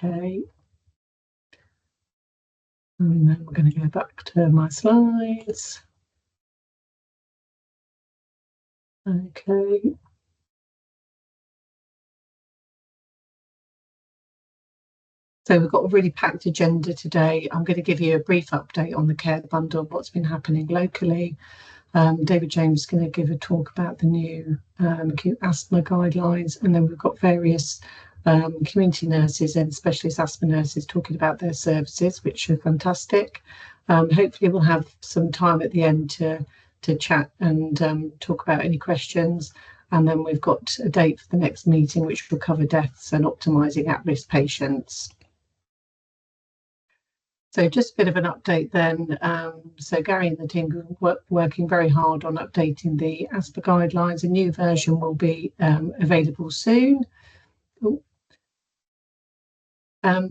Okay. And then we're going to go back to my slides. Okay. So we've got a really packed agenda today. I'm going to give you a brief update on the care bundle, what's been happening locally. David James is going to give a talk about the new acute asthma guidelines, and then we've got various community nurses and specialist asthma nurses talking about their services, which are fantastic. Hopefully we'll have some time at the end to chat and talk about any questions. And then we've got a date for the next meeting, which will cover deaths and optimising at-risk patients. So just a bit of an update then. So Gary and the team are working very hard on updating the asthma guidelines. A new version will be available soon.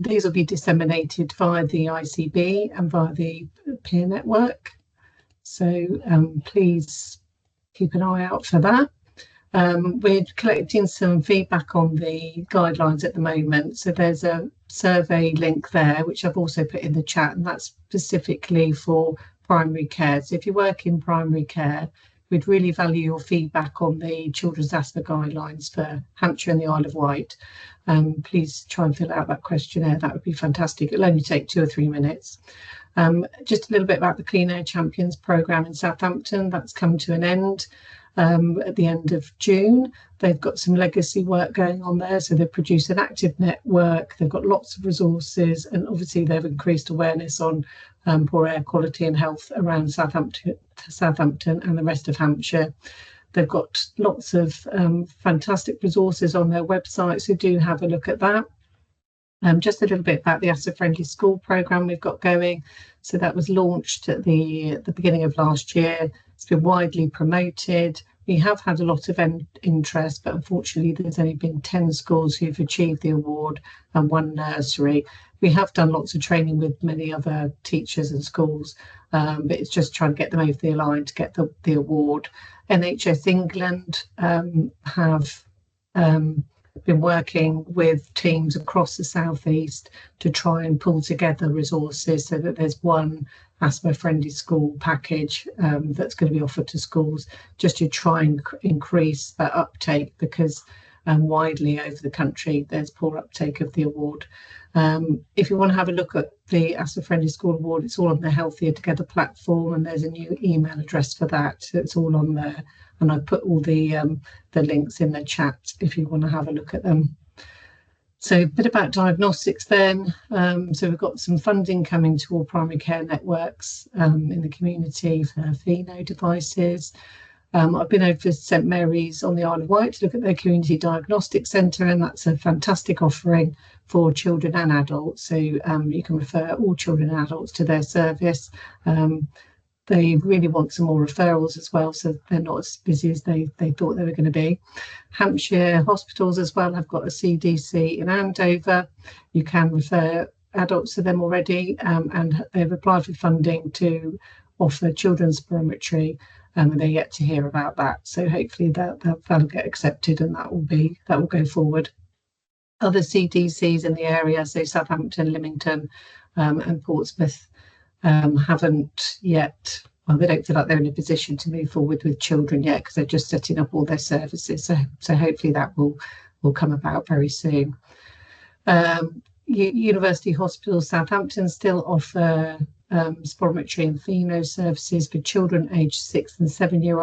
These will be disseminated via the ICB and via the peer network. So please keep an eye out for that. We're collecting some feedback on the guidelines at the moment. So there's a survey link there, which I've also put in the chat, and that's specifically for primary care. So if you work in primary care, we'd really value your feedback on the children's asthma guidelines for Hampshire and the Isle of Wight. Please try and fill out that questionnaire. That would be fantastic. It'll only take 2 or 3 minutes. Just a little bit about the Clean Air Champions programme in Southampton. That's come to an end. At the end of June. They've got some legacy work going on there, so they've produced an active network, they've got lots of resources, and obviously they've increased awareness on poor air quality and health around Southampton and the rest of Hampshire. They've got lots of fantastic resources on their website, so do have a look at that. Just a little bit about the Asthma Friendly School programme we've got going. So that was launched at the beginning of last year. It's been widely promoted. We have had a lot of interest, but unfortunately there's only been 10 schools who've achieved the award and 1 nursery. We have done lots of training with many other teachers and schools, but it's just trying to get them over the line to get the award. NHS England have been working with teams across the southeast to try and pull together resources so that there's one asthma friendly school package that's going to be offered to schools, just to try and increase that uptake, because widely over the country there's poor uptake of the award. If you want to have a look at the Asthma Friendly School Award, it's all on the Healthier Together platform, and there's a new email address for that, so it's all on there. And I put all the links in the chat if you want to have a look at them. So a bit about diagnostics then. So we've got some funding coming to all primary care networks in the community for Pheno devices. I've been over to St Mary's on the Isle of Wight to look at their community diagnostic centre, and that's a fantastic offering for children and adults. So you can refer all children and adults to their service. They really want some more referrals as well, so they're not as busy as they thought they were going to be. Hampshire hospitals as well have got a CDC in Andover. You can refer adults to them already, and they've applied for funding to offer children's spirometry, and they're yet to hear about that. So hopefully that'll get accepted, and that will go forward. Other CDCs in the area, so Southampton, Lymington, and Portsmouth, haven't yet, well, they don't feel like they're in a position to move forward with children yet, because they're just setting up all their services. So hopefully that will come about very soon. University Hospitals Southampton still offer spirometry and Pheno services for children aged 6 and 7 years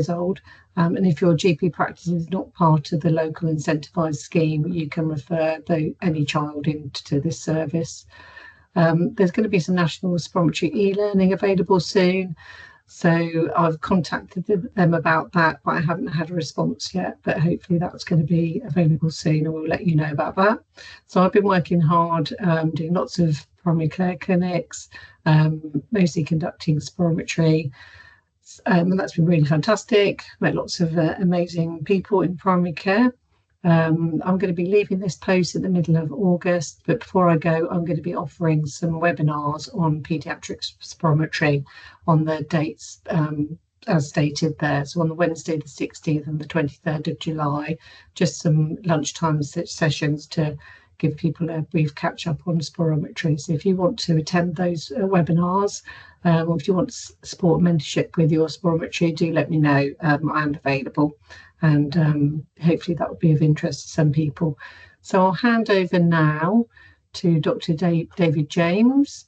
old. And if your GP practice is not part of the local incentivised scheme, you can refer any child into this service. There's going to be some national spirometry e-learning available soon. So I've contacted them about that, but I haven't had a response yet. But hopefully that's going to be available soon, and we'll let you know about that. So I've been working hard, doing lots of primary care clinics, mostly conducting spirometry. And that's been really fantastic. Met lots of amazing people in primary care. I'm going to be leaving this post in the middle of August, but before I go, I'm going to be offering some webinars on paediatric spirometry on the dates as stated there. So on the Wednesday, the 16th and the 23rd of July, just some lunchtime sessions to give people a brief catch up on spirometry. So if you want to attend those webinars, or if you want support mentorship with your spirometry, do let me know. I am available, and hopefully that will be of interest to some people. So I'll hand over now to Dr. David James.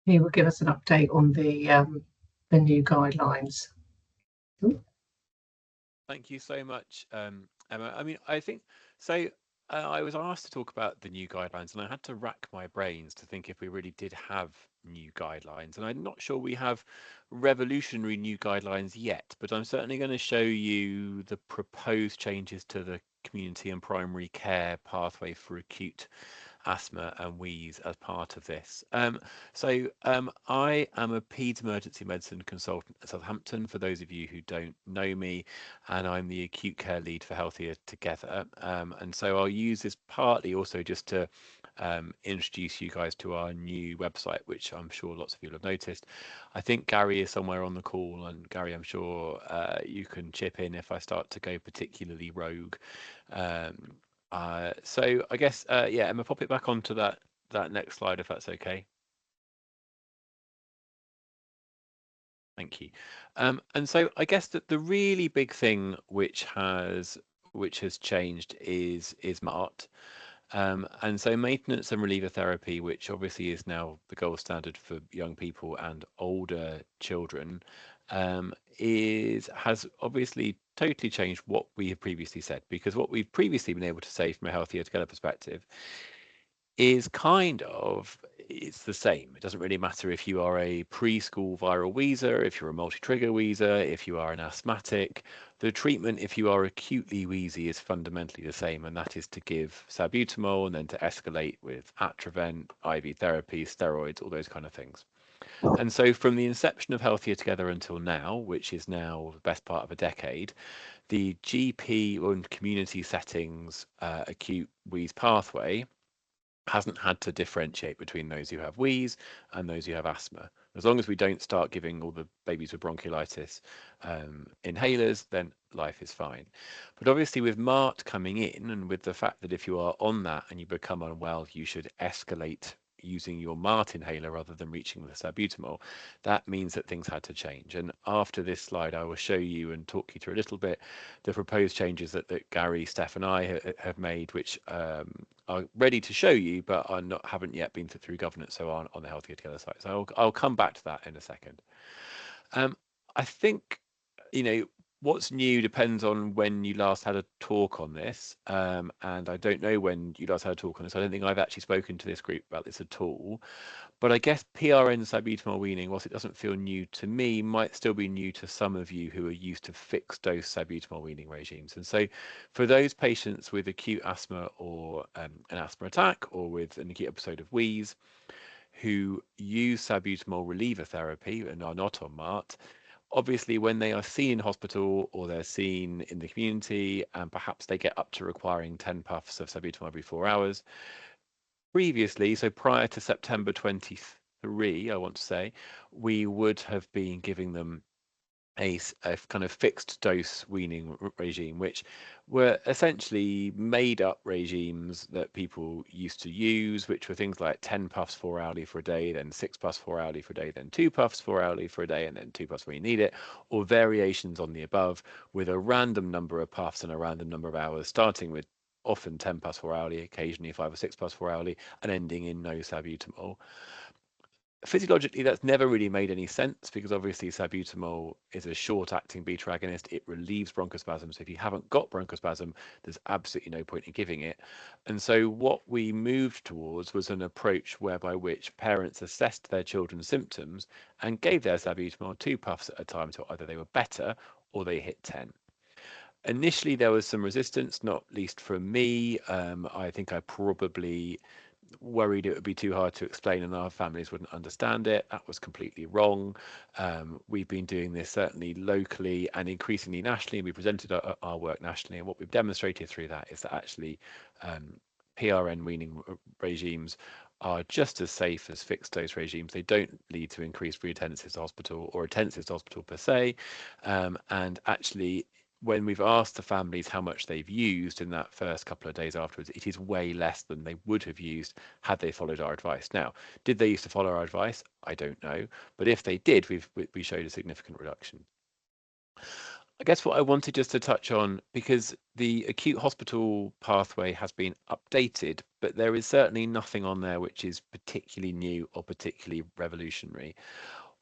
He will give us an update on the new guidelines. Thank you so much, Emma. I mean, I think so. I was asked to talk about the new guidelines, and I had to rack my brains to think if we really did have new guidelines. And I'm not sure we have revolutionary new guidelines yet, but I'm certainly going to show you the proposed changes to the community and primary care pathway for acute asthma and wheeze as part of this. I am a peds emergency medicine consultant at Southampton, for those of you who don't know me, and I'm the acute care lead for Healthier Together. And so I'll use this partly also just to introduce you guys to our new website, which I'm sure lots of you have noticed. I think Gary is somewhere on the call, and Gary, I'm sure you can chip in if I start to go particularly rogue. So I guess, yeah, Emma, pop it back onto that next slide, if that's okay. Thank you. And so I guess that the really big thing which has changed is MART. And so maintenance and reliever therapy, which obviously is now the gold standard for young people and older children, has obviously totally changed what we have previously said, because what we've previously been able to say from a Healthier Together perspective is it's the same. It doesn't really matter if you are a preschool viral wheezer, if you're a multi-trigger wheezer, if you are an asthmatic. The treatment, if you are acutely wheezy, is fundamentally the same, and that is to give salbutamol and then to escalate with Atrovent, IV therapy, steroids, all those kind of things. And so from the inception of Healthier Together until now, which is now the best part of a decade, the GP and community settings acute wheeze pathway hasn't had to differentiate between those who have wheeze and those who have asthma. As long as we don't start giving all the babies with bronchiolitis inhalers, then life is fine. But obviously with MART coming in, and with the fact that if you are on that and you become unwell, you should escalate using your MART inhaler rather than reaching the salbutamol, that means that things had to change. And after this slide, I will show you and talk you through a little bit the proposed changes that Gary, Steph and I have made, which are ready to show you, but haven't yet been through governance, so on the Healthier Together site. So I'll come back to that in a second. I think, what's new depends on when you last had a talk on this, and I don't know when you last had a talk on this. I don't think I've actually spoken to this group about this at all. But I guess PRN salbutamol weaning, whilst it doesn't feel new to me, might still be new to some of you who are used to fixed dose salbutamol weaning regimes. And so for those patients with acute asthma or an asthma attack or with an acute episode of wheeze who use salbutamol reliever therapy and are not on MART, obviously when they are seen in hospital or they're seen in the community and perhaps they get up to requiring 10 puffs of salbutamol every 4 hours, previously, so prior to September 23, I want to say, we would have been giving them a kind of fixed dose weaning regime, which were essentially made up regimes that people used to use, which were things like 10 puffs 4 hourly for a day, then 6 puffs 4 hourly for a day, then 2 puffs 4 hourly for a day, and then 2 puffs when you need it, or variations on the above with a random number of puffs and a random number of hours, starting with often 10 puffs 4 hourly, occasionally 5 or 6 puffs 4 hourly, and ending in no salbutamol. Physiologically, that's never really made any sense because obviously salbutamol is a short-acting beta agonist. It relieves bronchospasm. So if you haven't got bronchospasm, there's absolutely no point in giving it. And so what we moved towards was an approach whereby which parents assessed their children's symptoms and gave their salbutamol 2 puffs at a time so either they were better or they hit 10. Initially, there was some resistance, not least from me. I think I probably worried it would be too hard to explain and our families wouldn't understand it. That was completely wrong. We've been doing this certainly locally and increasingly nationally. We presented our work nationally, and what we've demonstrated through that is that actually PRN weaning regimes are just as safe as fixed dose regimes. They don't lead to increased reattendances to hospital or attendances to hospital per se. And actually, when we've asked the families how much they've used in that first couple of days afterwards, it is way less than they would have used had they followed our advice. Now, did they used to follow our advice? I don't know. But if they did, we showed a significant reduction. I guess what I wanted just to touch on, because the acute hospital pathway has been updated, but there is certainly nothing on there which is particularly new or particularly revolutionary.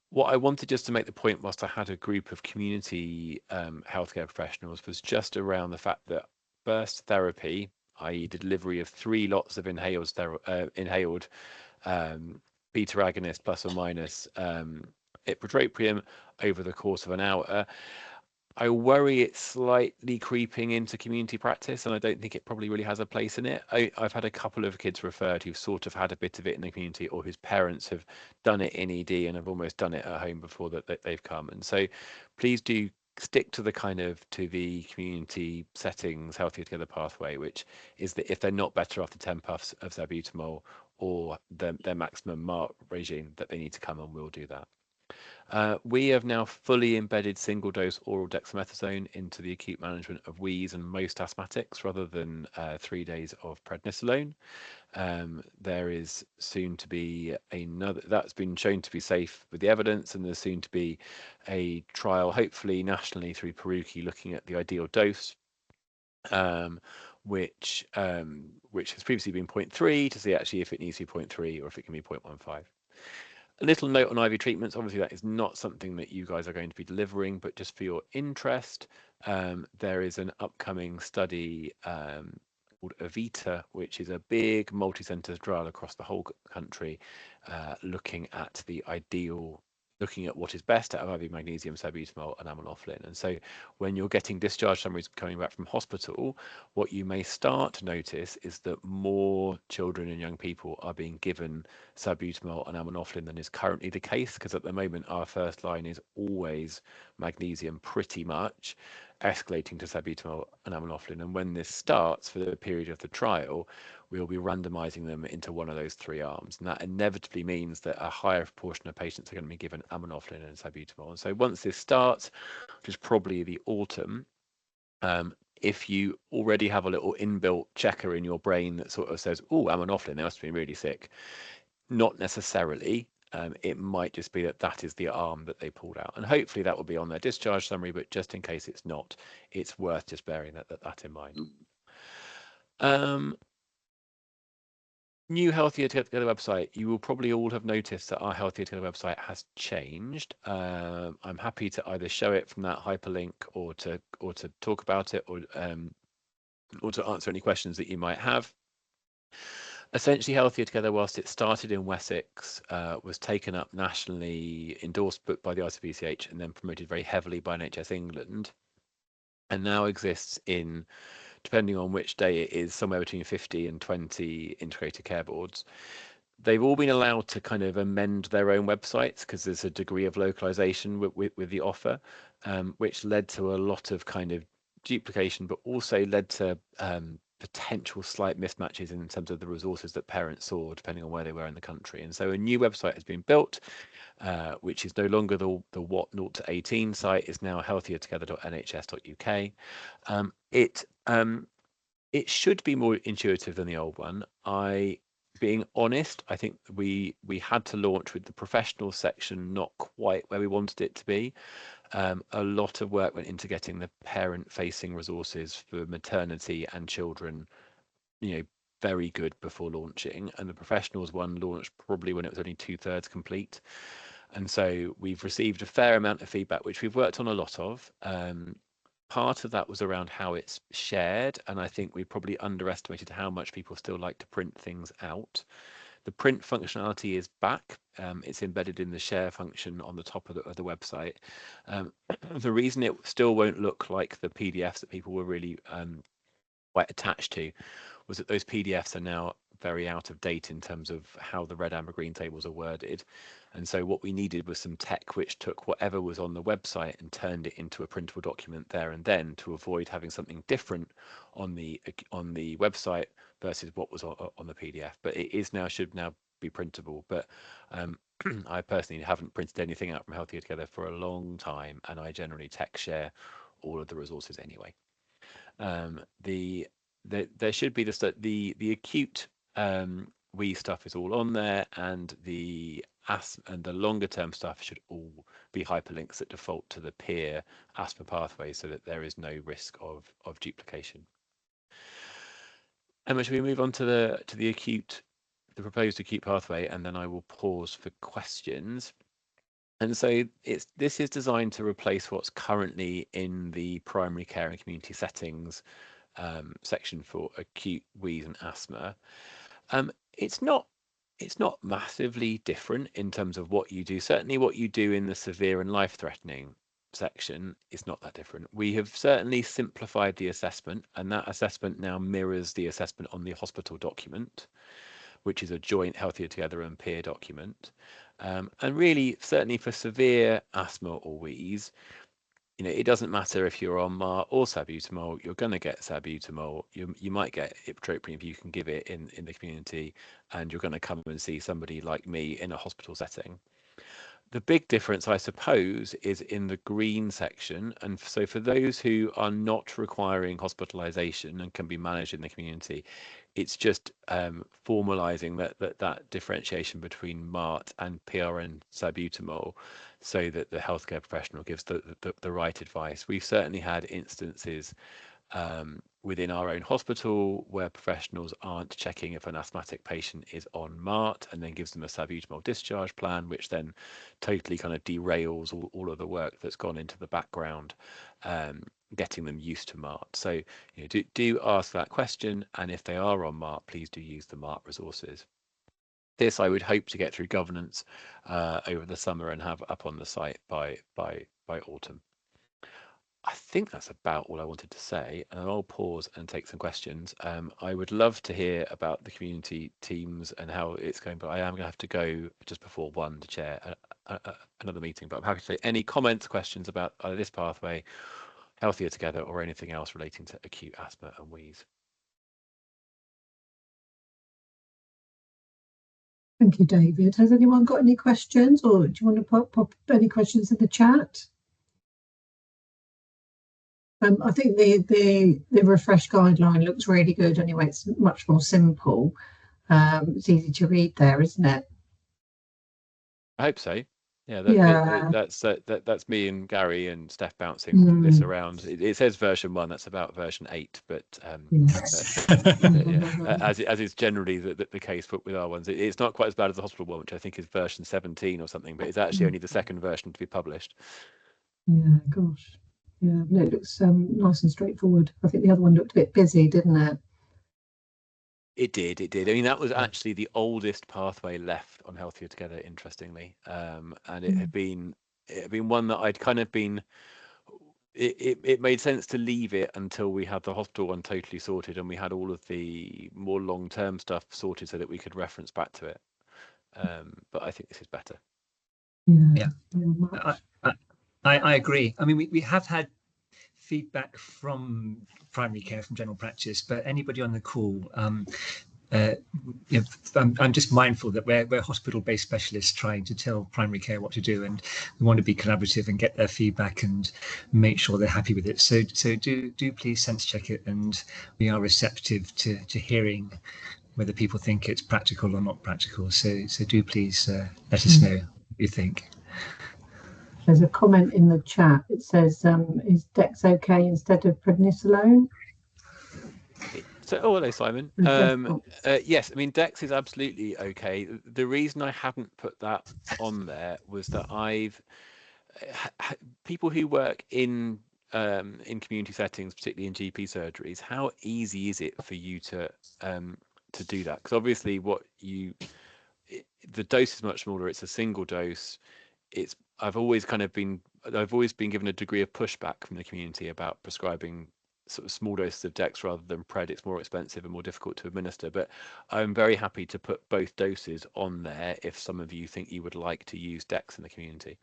What I wanted just to make the point whilst I had a group of community healthcare professionals was just around the fact that burst therapy, i.e. delivery of 3 lots of inhaled beta agonist plus or minus ipratropium over the course of an hour, I worry it's slightly creeping into community practice, and I don't think it probably really has a place in it. I've had a couple of kids referred who've sort of had a bit of it in the community, or whose parents have done it in ED and have almost done it at home before that they've come. And so please do stick to the community settings, healthier together pathway, which is that if they're not better after 10 puffs of salbutamol or their maximum mark regime, that they need to come, and we'll do that. We have now fully embedded single dose oral dexamethasone into the acute management of wheeze and most asthmatics rather than 3 days of prednisolone. There is soon to be another, that's been shown to be safe with the evidence, and there's soon to be a trial, hopefully nationally through Peruki, looking at the ideal dose, which has previously been 0.3 to see actually if it needs to be 0.3 or if it can be 0.15. A little note on IV treatments. Obviously, that is not something that you guys are going to be delivering, but just for your interest, there is an upcoming study called Evita, which is a big multi-center trial across the whole country, looking at what is best out of IV magnesium, salbutamol, and aminophylline. And so when you're getting discharge summaries coming back from hospital, what you may start to notice is that more children and young people are being given salbutamol and aminophylline than is currently the case, because at the moment our first line is always magnesium, pretty much escalating to salbutamol and aminophylline. And when this starts for the period of the trial, we'll be randomizing them into one of those 3 arms. And that inevitably means that a higher proportion of patients are going to be given aminophylline and salbutamol. And so once this starts, which is probably the autumn, if you already have a little inbuilt checker in your brain that sort of says, oh, aminophylline, they must be really sick. Not necessarily. It might just be that is the arm that they pulled out. And hopefully that will be on their discharge summary, but just in case it's not, it's worth just bearing that in mind. New Healthier Together website. You will probably all have noticed that our Healthier Together website has changed. I'm happy to either show it from that hyperlink or to talk about it, or to answer any questions that you might have. Essentially, Healthier Together, whilst it started in Wessex, was taken up nationally, endorsed by the ICBCH, and then promoted very heavily by NHS England, and now exists in, depending on which day it is, somewhere between 50 and 20 integrated care boards. They've all been allowed to kind of amend their own websites because there's a degree of localization with the offer, which led to a lot of kind of duplication, but also led to potential slight mismatches in terms of the resources that parents saw depending on where they were in the country. And so a new website has been built, which is no longer the what 0 to 18 site, is now healthiertogether.nhs.uk. It should be more intuitive than the old one. Being honest, I think we had to launch with the professional section not quite where we wanted it to be. A lot of work went into getting the parent-facing resources for maternity and children, very good before launching. And the professionals one launched probably when it was only 2/3 complete. And so we've received a fair amount of feedback, which we've worked on a lot of. Part of that was around how it's shared, and I think we probably underestimated how much people still like to print things out. The print functionality is back. It's embedded in the share function on the top of the website. The reason it still won't look like the PDFs that people were really quite attached to was that those PDFs are now very out of date in terms of how the red, amber, green tables are worded. And so what we needed was some tech which took whatever was on the website and turned it into a printable document there and then, to avoid having something different on the website versus what was on the PDF. But it is now, should now be printable, but I personally haven't printed anything out from Healthier Together for a long time, and I generally tech share all of the resources anyway. There should be the acute wheeze stuff is all on there, and the asthma and the longer term stuff should all be hyperlinks that default to the peer asthma pathway, so that there is no risk of duplication. Emma, should we move on to the proposed acute pathway, and then I will pause for questions. And so this is designed to replace what's currently in the primary care and community settings section for acute wheeze and asthma. It's not massively different in terms of what you do. Certainly what you do in the severe and life-threatening section is not that different. We have certainly simplified the assessment, and that assessment now mirrors the assessment on the hospital document, which is a joint Healthier Together and peer document. And really, certainly for severe asthma or wheeze, it doesn't matter if you're on MAR or salbutamol, you're going to get salbutamol. You might get ipratropium if you can give it in the community, and you're going to come and see somebody like me in a hospital setting. The big difference, I suppose, is in the green section. And so for those who are not requiring hospitalization and can be managed in the community, it's just formalizing that differentiation between MART and PRN salbutamol, so that the healthcare professional gives the right advice. We've certainly had instances within our own hospital where professionals aren't checking if an asthmatic patient is on MART, and then gives them a salbutamol discharge plan, which then totally kind of derails all of the work that's gone into the background, getting them used to MART. So do ask that question, and if they are on MART, please do use the MART resources. This I would hope to get through governance over the summer and have up on the site by autumn. I think that's about all I wanted to say, and I'll pause and take some questions. I would love to hear about the community teams and how it's going, but I am going to have to go just before 1 to chair another meeting. But I'm happy to take any comments, questions about either this pathway, Healthier Together, or anything else relating to acute asthma and wheeze. Thank you, David. Has anyone got any questions, or do you want to pop any questions in the chat? I think the refresh guideline looks really good anyway. It's much more simple. It's easy to read there, isn't it? I hope so. Yeah, that's me and Gary and Steph bouncing this around. It says version 1. That's about version 8, but as is generally the case with our ones, it's not quite as bad as the hospital one, which I think is version 17 or something, but it's actually only the second version to be published. Yeah, gosh. Yeah, no, it looks nice and straightforward. I think the other one looked a bit busy, didn't it? It did. I mean, that was actually the oldest pathway left on Healthier Together, interestingly, and it had been one that I'd kind of been. It made sense to leave it until we had the hospital one totally sorted, and we had all of the more long-term stuff sorted, so that we could reference back to it. But I think this is better. Yeah. I agree. I mean, we have had feedback from primary care, from general practice, but anybody on the call, I'm just mindful that we're hospital-based specialists trying to tell primary care what to do, and we want to be collaborative and get their feedback and make sure they're happy with it. So do please sense check it, and we are receptive to hearing whether people think it's practical or not practical. So do please let us know what you think. There's a comment in the chat. It says, is Dex okay instead of prednisolone? So, hello, Simon. Yes, I mean, Dex is absolutely okay. The reason I hadn't put that on there was that people who work in community settings, particularly in GP surgeries, how easy is it for you to do that? Because obviously, the dose is much smaller. It's a single dose. I've always been given a degree of pushback from the community about prescribing sort of small doses of Dex rather than Pred. It's more expensive and more difficult to administer, but I'm very happy to put both doses on there if some of you think you would like to use Dex in the community.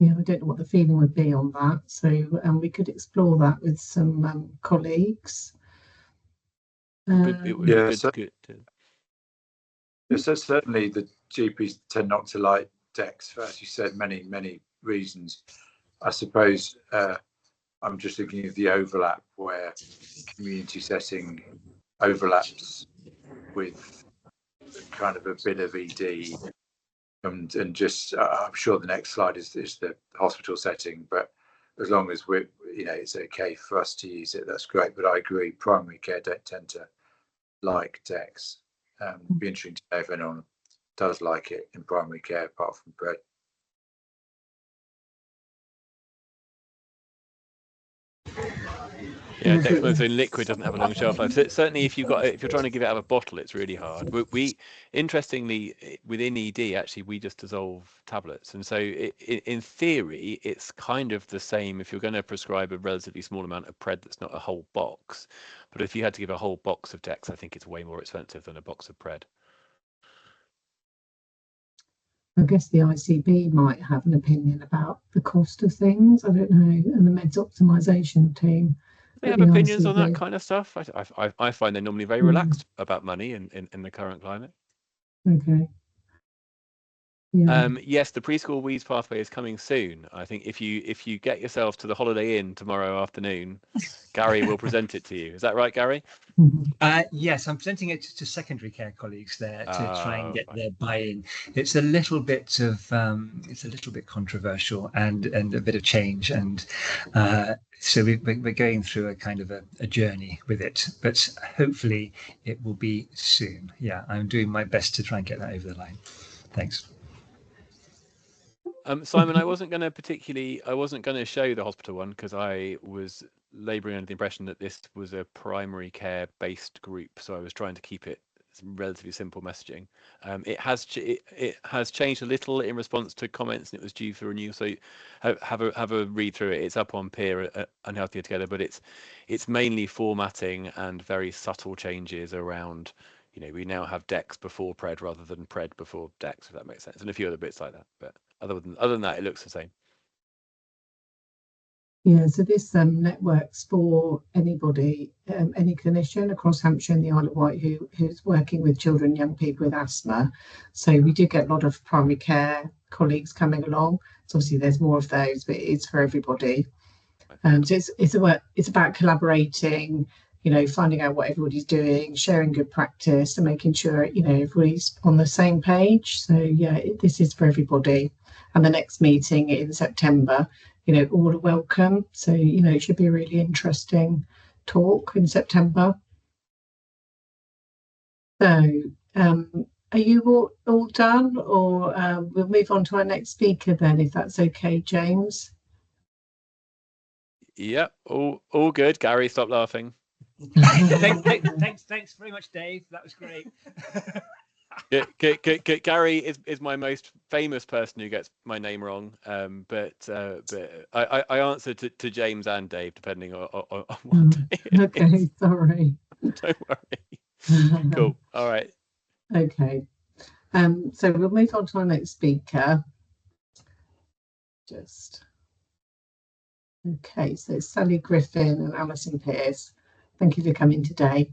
Yeah, I don't know what the feeling would be on that. So we could explore that with some colleagues. It would be good. So certainly the GPs tend not to like DEX for, as you said, many reasons. I suppose I'm just thinking of the overlap where community setting overlaps with kind of a bit of ED, and just I'm sure the next slide is the hospital setting, but as long as we're, it's okay for us to use it, that's great. But I agree, primary care don't tend to like DEX. Be interesting to know if anyone does like it in primary care apart from Brett. Yeah, dexamethasone liquid doesn't have a long shelf life. So certainly, if you're trying to give it out of a bottle, it's really hard. We interestingly, within ED, actually, we just dissolve tablets, and so in theory, it's kind of the same. If you're going to prescribe a relatively small amount of Pred, that's not a whole box. But if you had to give a whole box of Dex, I think it's way more expensive than a box of Pred. I guess the ICB might have an opinion about the cost of things. I don't know, and the meds optimization team. They have opinions on that kind of stuff. I find they're normally very relaxed about money in the current climate. Okay. Yeah. Yes, the preschool wheeze pathway is coming soon. I think if you get yourself to the Holiday Inn tomorrow afternoon, Gary will present it to you. Is that right, Gary? Yes, I'm presenting it to secondary care colleagues there to try and get their buy-in. It's a little bit controversial and a bit of change, and so we're going through a kind of a journey with it, but hopefully it will be soon. Yeah, I'm doing my best to try and get that over the line. Thanks. Simon, I wasn't going to show the hospital one because I was labouring under the impression that this was a primary care based group, so I was trying to keep it relatively simple messaging. It has changed a little in response to comments, and it was due for renewal. So have a read through it. It's up on Peer and Healthier Together, but it's mainly formatting and very subtle changes around. We now have Dex before Pred rather than Pred before Dex, if that makes sense, and a few other bits like that. But other than that, it looks the same. Yeah, so this networks for anybody, any clinician across Hampshire and the Isle of Wight who's working with children and young people with asthma. So we do get a lot of primary care colleagues coming along. So obviously there's more of those, but it's for everybody. So it's about collaborating, finding out what everybody's doing, sharing good practice, and making sure everybody's on the same page. So yeah, this is for everybody. And the next meeting in September, all are welcome. So, it should be a really interesting talk in September. So, are you all done, or we'll move on to our next speaker then, if that's okay, James? Yeah, all good. Gary, stop laughing. Thanks very much, Dave. That was great. Gary is my most famous person who gets my name wrong, but I answer to James and Dave depending on what day it okay, is. Sorry. Don't worry. Cool. All right. Okay. So we'll move on to our next speaker. Okay, so Sally Griffin and Alison Pearce. Thank you for coming today.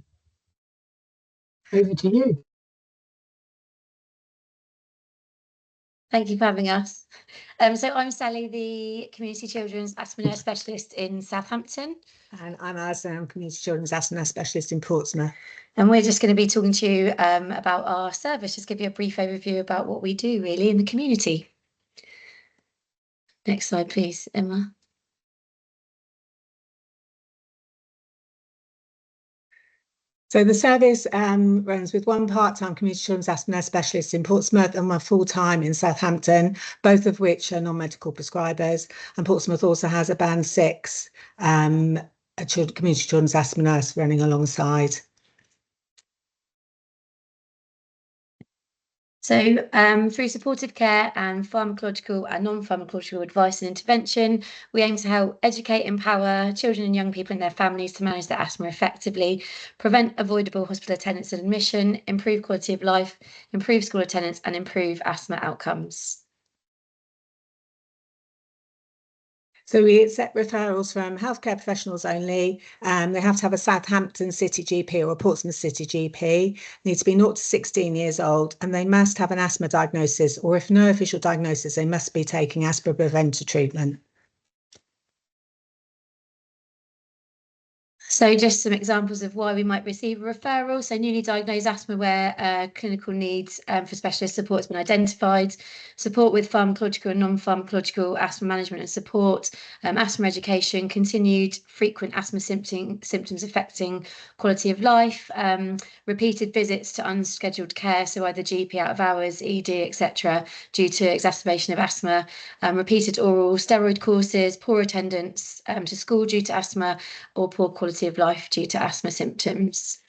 Over to you. Thank you for having us. So I'm Sally, the Community Children's Asthma Nurse Specialist in Southampton. And I'm Alison, I'm Community Children's Asthma Nurse Specialist in Portsmouth. And we're just going to be talking to you about our service, just give you a brief overview about what we do really in the community. Next slide, please, Emma. So the service runs with one part-time Community Children's Asthma Nurse Specialist in Portsmouth and one full-time in Southampton, both of which are non-medical prescribers. And Portsmouth also has a band 6 Community Children's Asthma Nurse running alongside. So through supportive care and pharmacological and non-pharmacological advice and intervention, we aim to help educate, empower children and young people and their families to manage their asthma effectively, prevent avoidable hospital attendance and admission, improve quality of life, improve school attendance and improve asthma outcomes. So we accept referrals from healthcare professionals only. They have to have a Southampton City GP or a Portsmouth City GP, need to be 0 to 16 years old, and they must have an asthma diagnosis, or if no official diagnosis, they must be taking asthma preventer treatment. So just some examples of why we might receive a referral. So newly diagnosed asthma where clinical needs for specialist support has been identified, support with pharmacological and non-pharmacological asthma management and support, asthma education, continued frequent asthma symptoms affecting quality of life, repeated visits to unscheduled care, so either GP out of hours, ED, etc., due to exacerbation of asthma, repeated oral steroid courses, poor attendance to school due to asthma, or poor quality of life due to asthma symptoms.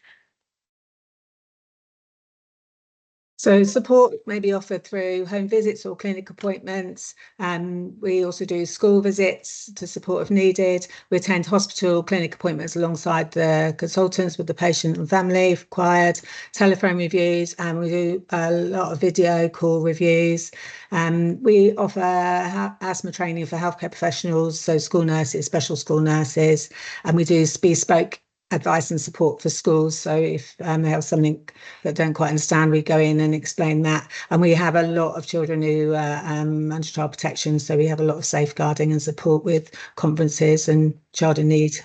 So support may be offered through home visits or clinic appointments. We also do school visits to support if needed. We attend hospital clinic appointments alongside the consultants with the patient and family if required, telephone reviews, and we do a lot of video call reviews. We offer asthma training for healthcare professionals, so school nurses, special school nurses, and we do bespoke advice and support for schools. So if they have something that don't quite understand, we go in and explain that. And we have a lot of children who are under child protection, so we have a lot of safeguarding and support with conferences and child in need.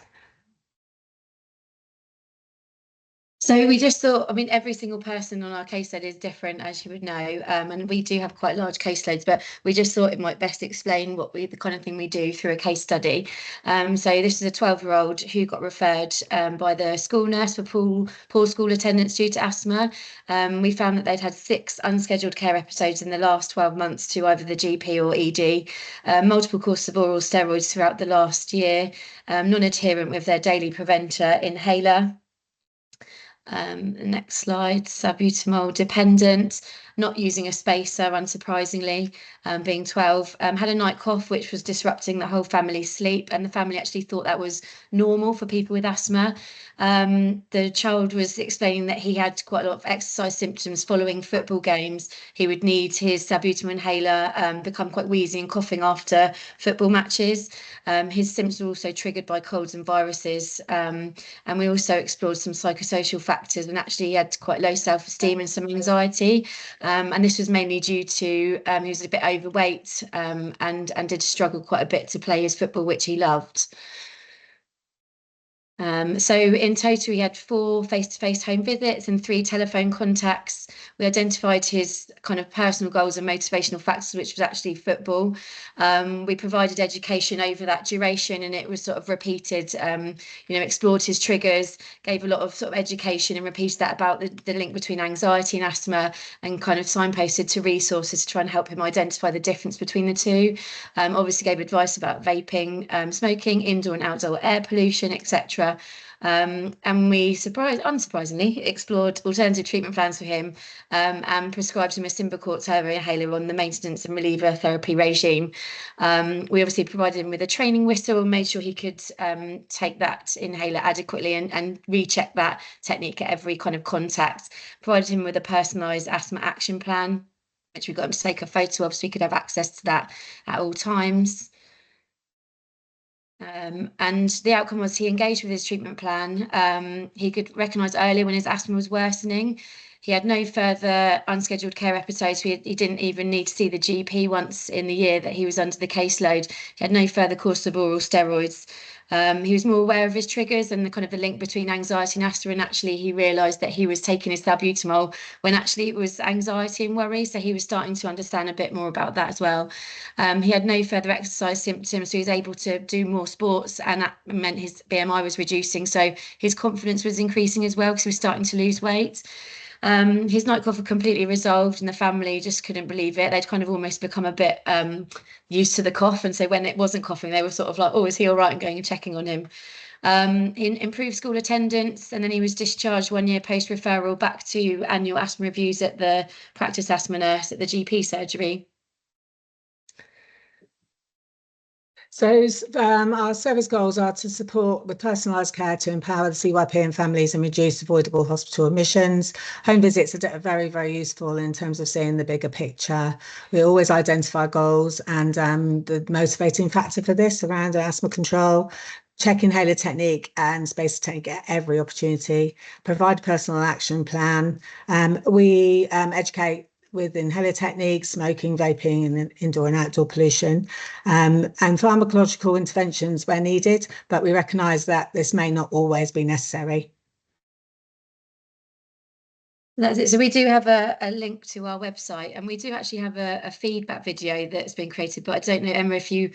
So we just thought, I mean, every single person on our caseload is different, as you would know, and we do have quite large caseloads, but we just thought it might best explain the kind of thing we do through a case study. So this is a 12-year-old who got referred by the school nurse for poor school attendance due to asthma. We found that they'd had 6 unscheduled care episodes in the last 12 months to either the GP or ED, multiple courses of oral steroids throughout the last year, non-adherent with their daily preventer inhaler. Next slide, salbutamol dependent, not using a spacer, unsurprisingly, being 12, had a night cough which was disrupting the whole family's sleep, and the family actually thought that was normal for people with asthma. The child was explaining that he had quite a lot of exercise symptoms following football games. He would need his salbutamol inhaler, become quite wheezy and coughing after football matches. His symptoms were also triggered by colds and viruses, and we also explored some psychosocial factors, and actually he had quite low self-esteem and some anxiety, and this was mainly due to he was a bit overweight, and did struggle quite a bit to play his football, which he loved. So in total, we had 4 face-to-face home visits and 3 telephone contacts. We identified his kind of personal goals and motivational factors, which was actually football. We provided education over that duration, and it was sort of repeated, explored his triggers, gave a lot of sort of education and repeated that about the link between anxiety and asthma, and kind of signposted to resources to try and help him identify the difference between the two. Obviously gave advice about vaping, smoking, indoor and outdoor air pollution, etc. And we unsurprisingly explored alternative treatment plans for him, and prescribed him a Symbicort turbo inhaler on the maintenance and reliever therapy regime. We obviously provided him with a training whistle and made sure he could take that inhaler adequately and recheck that technique at every kind of contact. Provided him with a personalised asthma action plan, which we got him to take a photo of so he could have access to that at all times. And the outcome was he engaged with his treatment plan. He could recognise earlier when his asthma was worsening. He had no further unscheduled care episodes. He didn't even need to see the GP once in the year that he was under the caseload. He had no further course of oral steroids. He was more aware of his triggers and the kind of the link between anxiety and asthma, and actually he realised that he was taking his salbutamol when actually it was anxiety and worry, so he was starting to understand a bit more about that as well. He had no further exercise symptoms, so he was able to do more sports, and that meant his BMI was reducing, so his confidence was increasing as well because he was starting to lose weight. His night cough had completely resolved, and the family just couldn't believe it. They'd kind of almost become a bit used to the cough, and so when it wasn't coughing, they were sort of like, oh, is he all right, and going and checking on him. He improved school attendance, and then he was discharged 1 year post referral back to annual asthma reviews at the practice asthma nurse at the GP surgery. So our service goals are to support with personalised care to empower the CYP and families and reduce avoidable hospital admissions. Home visits are very, very useful in terms of seeing the bigger picture. We always identify goals, and the motivating factor for this around asthma control, check inhaler technique and space technique at every opportunity, provide a personal action plan. We educate with inhaler techniques, smoking, vaping, and indoor and outdoor pollution, and pharmacological interventions where needed, but we recognise that this may not always be necessary. That's it. So we do have a link to our website, and we do actually have a feedback video that's been created, but I don't know, Emma, if you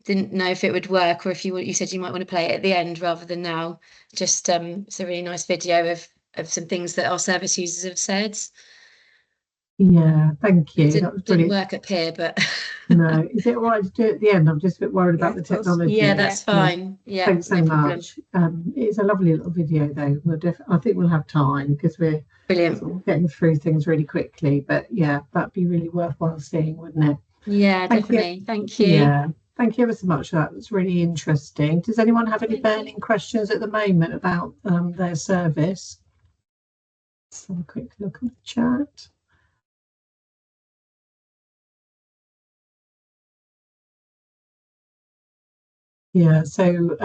didn't know if it would work, or if you said you might want to play it at the end rather than now. Just it's a really nice video of some things that our service users have said. Yeah, thank you. It That was didn't brilliant. work up here, but No, is it all right to do it at the end? I'm just a bit worried about Yeah, the of course. technology. yeah, that's fine. Yeah, Thanks so no problem. much. It's a lovely little video, though. I think we'll have time because we're Brilliant. sort of getting through things really quickly. But yeah, that'd be really worthwhile seeing, wouldn't it? Yeah, Thank you. definitely. Thank you. Yeah, thank you ever so much for that. That's really interesting. Does anyone have any burning questions at the moment about their service? Let's have a quick look at the chat. Yeah, so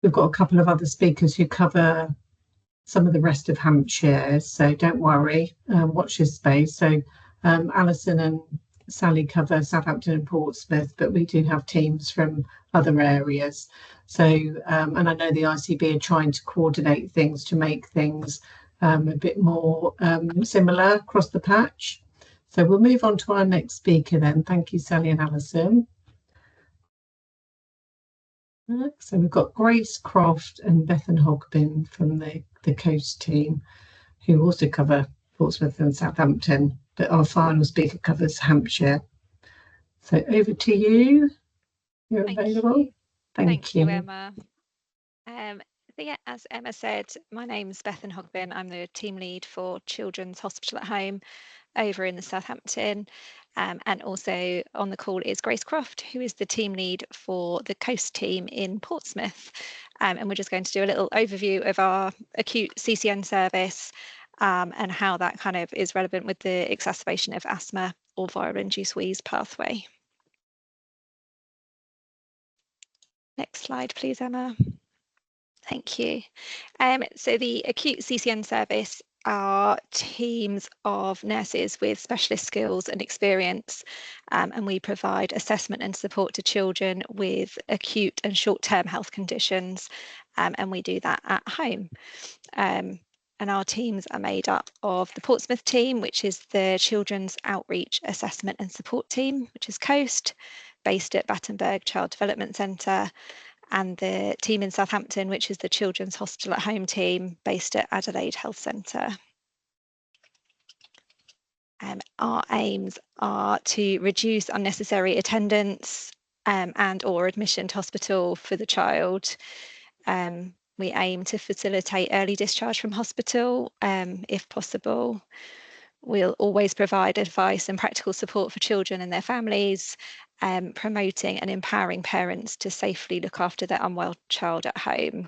we've got a couple of other speakers who cover some of the rest of Hampshire, so don't worry, watch this space. So Alison and Sally cover Southampton and Portsmouth, but we do have teams from other areas. So, and I know the ICB are trying to coordinate things to make things a bit more similar across the patch. So we'll move on to our next speaker then. Thank you, Sally and Alison. So we've got Grace Croft and Bethan Hogbin from the Coast team, who also cover Portsmouth and Southampton, but our final speaker covers Hampshire. So over to you. You're available. Thank you, Emma. So yeah, as Emma said, my name's Bethan Hogbin. I'm the team lead for Children's Hospital at Home over in the Southampton. And also on the call is Grace Croft, who is the team lead for the Coast team in Portsmouth. And we're just going to do a little overview of our acute CCN service and how that kind of is relevant with the exacerbation of asthma or viral-induced wheeze pathway. Next slide, please, Emma. Thank you. So the acute CCN service are teams of nurses with specialist skills and experience, and we provide assessment and support to children with acute and short-term health conditions, and we do that at home. And our teams are made up of the Portsmouth team, which is the Children's Outreach Assessment and Support team, which is Coast, based at Battenberg Child Development Centre, and the team in Southampton, which is the Children's Hospital at Home team, based at Adelaide Health Centre. Our aims are to reduce unnecessary attendance and or admission to hospital for the child. We aim to facilitate early discharge from hospital if possible. We'll always provide advice and practical support for children and their families, promoting and empowering parents to safely look after their unwell child at home.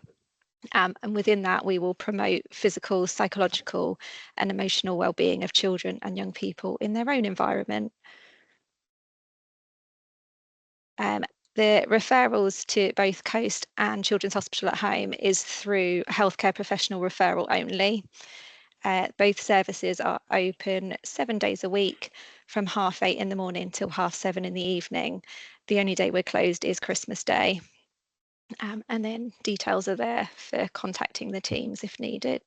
And within that, we will promote physical, psychological and emotional well-being of children and young people in their own environment. The referrals to both Coast and Children's Hospital at Home is through healthcare professional referral only. Both services are open 7 days a week from 8:30 in the morning till 7:30 in the evening. The only day we're closed is Christmas Day. And then details are there for contacting the teams if needed.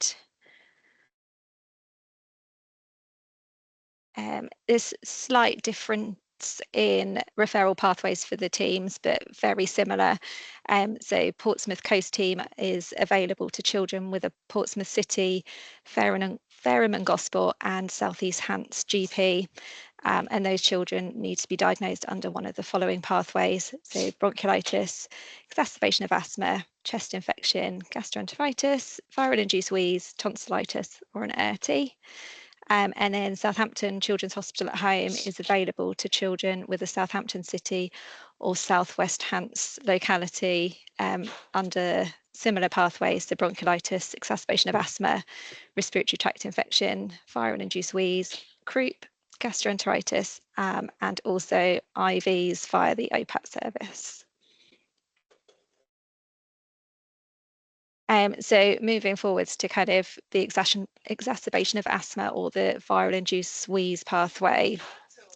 There's slight difference in referral pathways for the teams, but very similar. So Portsmouth Coast team is available to children with a Portsmouth City, Fareham and Gosport and South East Hants GP. And those children need to be diagnosed under one of the following pathways. So bronchiolitis, exacerbation of asthma, chest infection, gastroenteritis, viral-induced wheeze, tonsillitis or an ERT. And then Southampton Children's Hospital at Home is available to children with a Southampton City or South West Hants locality under similar pathways to bronchiolitis, exacerbation of asthma, respiratory tract infection, viral-induced wheeze, croup, gastroenteritis, and also IVs via the OPAT service. So moving forwards to kind of the exacerbation of asthma or the viral-induced wheeze pathway.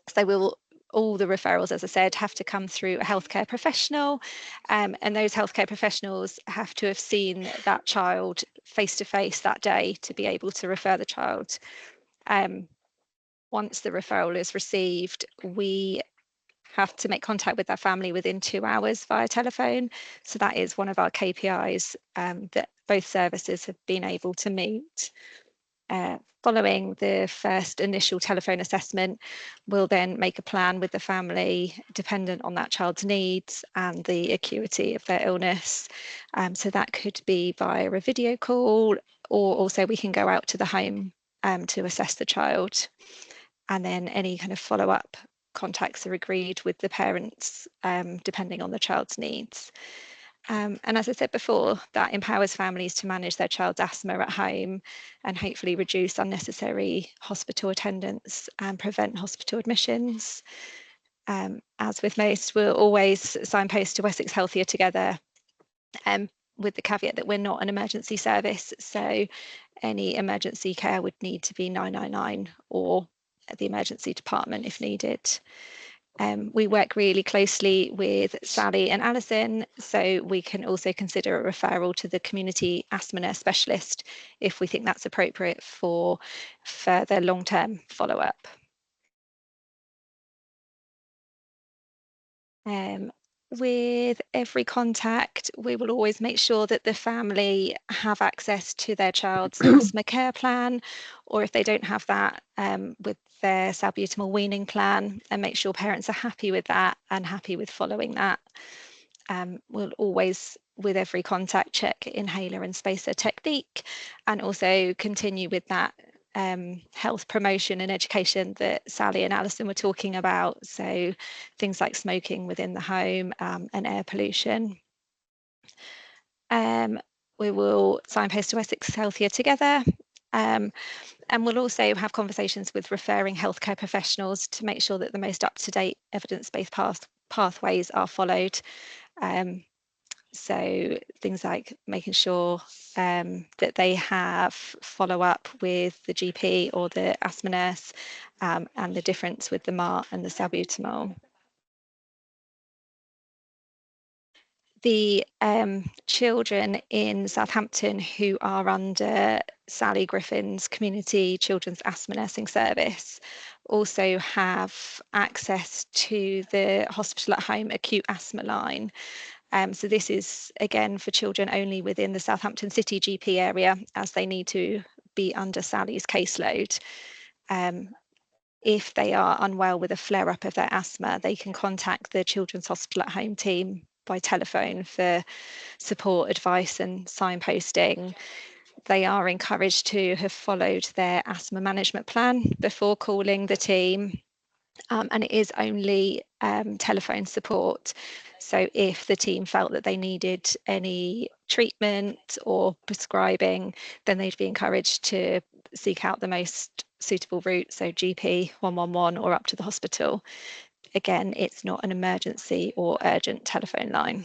So all the referrals, as I said, have to come through a healthcare professional, and those healthcare professionals have to have seen that child face-to-face that day to be able to refer the child. Once the referral is received, we have to make contact with their family within 2 hours via telephone. So that is one of our KPIs that both services have been able to meet. Following the first initial telephone assessment, we'll then make a plan with the family dependent on that child's needs and the acuity of their illness. So that could be via a video call, or also we can go out to the home to assess the child. And then any kind of follow-up contacts are agreed with the parents depending on the child's needs. And as I said before, that empowers families to manage their child's asthma at home and hopefully reduce unnecessary hospital attendance and prevent hospital admissions. As with most, we'll always signpost to Wessex Healthier Together, with the caveat that we're not an emergency service. So any emergency care would need to be 999 or the emergency department if needed. We work really closely with Sally and Alison, so we can also consider a referral to the community asthma nurse specialist if we think that's appropriate for further long-term follow-up. With every contact, we will always make sure that the family have access to their child's asthma care plan, or if they don't have that, with their salbutamol weaning plan, and make sure parents are happy with that and happy with following that. We'll always, with every contact, check inhaler and spacer technique, and also continue with that health promotion and education that Sally and Alison were talking about. So things like smoking within the home and air pollution. We will signpost to Wessex Healthier Together. And we'll also have conversations with referring healthcare professionals to make sure that the most up-to-date evidence-based pathways are followed. So things like making sure that they have follow-up with the GP or the asthma nurse, and the difference with the MART and the salbutamol. The children in Southampton who are under Sally Griffin's Community Children's Asthma Nursing Service also have access to the hospital at home acute asthma line. So this is again for children only within the Southampton City GP area, as they need to be under Sally's caseload. If they are unwell with a flare-up of their asthma, they can contact the Children's Hospital at Home team by telephone for support, advice and signposting. They are encouraged to have followed their asthma management plan before calling the team. And it is only telephone support. So if the team felt that they needed any treatment or prescribing, then they'd be encouraged to seek out the most suitable route, so GP 111 or up to the hospital. Again, it's not an emergency or urgent telephone line.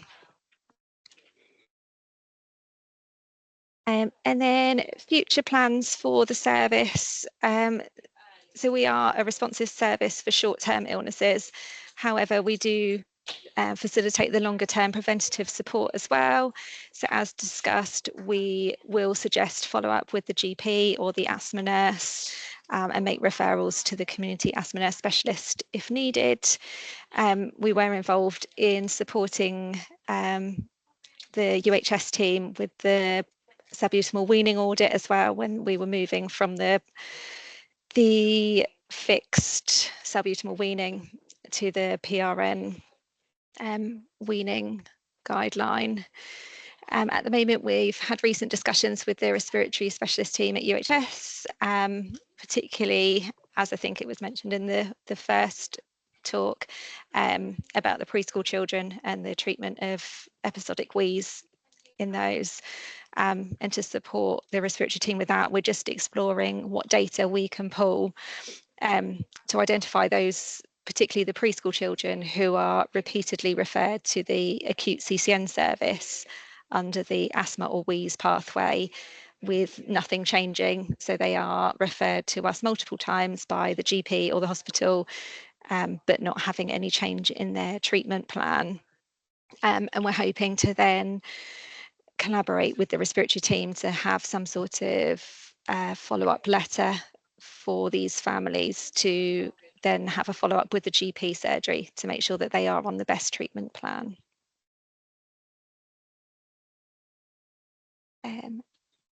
And then future plans for the service. So we are a responsive service for short-term illnesses. However, we do facilitate the longer-term preventative support as well. So as discussed, we will suggest follow-up with the GP or the asthma nurse, and make referrals to the community asthma nurse specialist if needed. We were involved in supporting the UHS team with the salbutamol weaning audit as well, when we were moving from the fixed salbutamol weaning to the PRN weaning guideline. At the moment, we've had recent discussions with the respiratory specialist team at UHS, particularly, as I think it was mentioned in the first talk, about the preschool children and the treatment of episodic wheeze in those. And to support the respiratory team with that, we're just exploring what data we can pull to identify those, particularly the preschool children who are repeatedly referred to the acute CCN service under the asthma or wheeze pathway with nothing changing. So they are referred to us multiple times by the GP or the hospital, but not having any change in their treatment plan. And we're hoping to then collaborate with the respiratory team to have some sort of follow-up letter for these families to then have a follow-up with the GP surgery to make sure that they are on the best treatment plan.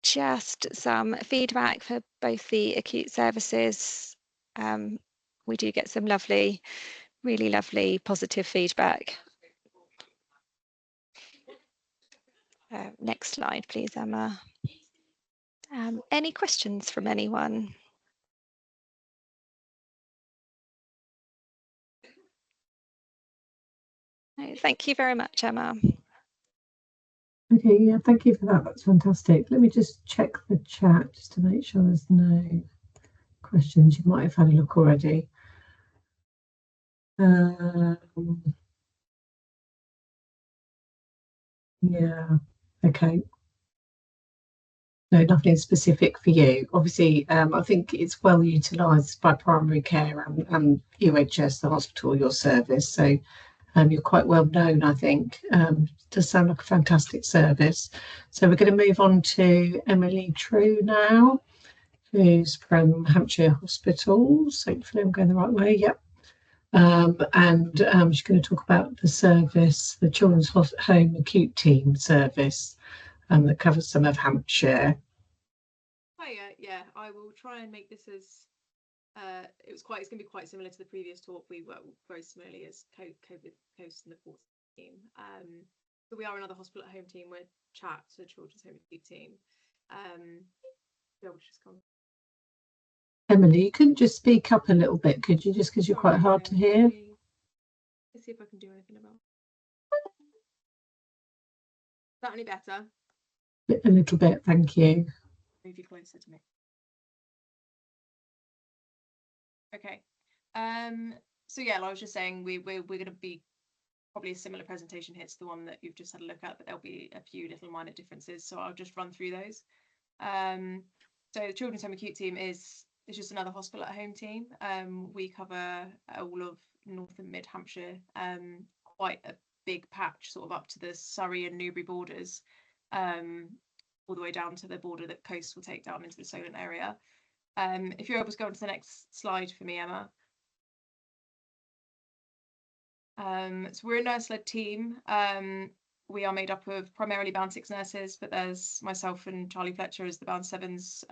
Just some feedback for both the acute services. We do get some lovely, really lovely positive feedback. Next slide, please, Emma. Any questions from anyone? No, thank you very much, Emma. Okay, yeah, thank you for that. That's fantastic. Let me just check the chat just to make sure there's no questions. You might have had a look already. Yeah, okay. No, nothing specific for you. Obviously, I think it's well utilised by primary care and UHS, the hospital, your service. So you're quite well known, I think. Does sound like a fantastic service. So we're going to move on to Emily True now, who's from Hampshire Hospitals. Hopefully I'm going the right way. Yep. And she's going to talk about the service, the Children's Home Acute Team service, that covers some of Hampshire. Hiya, yeah, I will try and make this as it's going to be quite similar to the previous talk. We work very similarly as COVID Coast and the Port team. So we are another hospital at home team. We're CHAT, so Children's Home Acute Team. Emily, you couldn't just speak up a little bit, could you? Just because you're quite hard to hear. Let's see if I can do anything about it. Is that any better? A little bit, thank you. Move you closer to me. Okay. So yeah, like I was just saying, we're going to be probably a similar presentation here to the one that you've just had a look at, but there'll be a few little minor differences. So I'll just run through those. So the Children's Home Acute Team is just another hospital at home team. We cover all of North and Mid Hampshire, quite a big patch, sort of up to the Surrey and Newbury borders, all the way down to the border that Coast will take down into the Solent area. If you're able to go on to the next slide for me, Emma. So we're a nurse-led team. We are made up of primarily Band 6 nurses, but there's myself and Charlie Fletcher as the Band 7s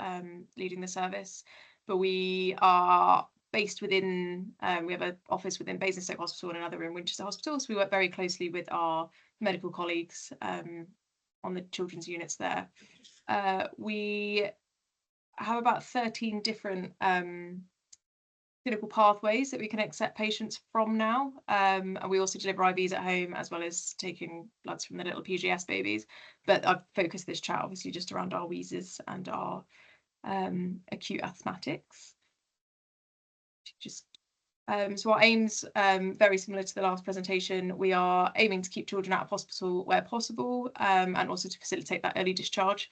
leading the service. But we are based within, we have an office within Basingstoke Hospital and another in Winchester Hospital. So we work very closely with our medical colleagues on the children's units there. We have about 13 different clinical pathways that we can accept patients from now, and we also deliver IVs at home as well as taking bloods from the little PGS babies. But I've focused this chat obviously just around our wheezes and our acute asthmatics. So our aims, very similar to the last presentation, we are aiming to keep children out of hospital where possible, and also to facilitate that early discharge.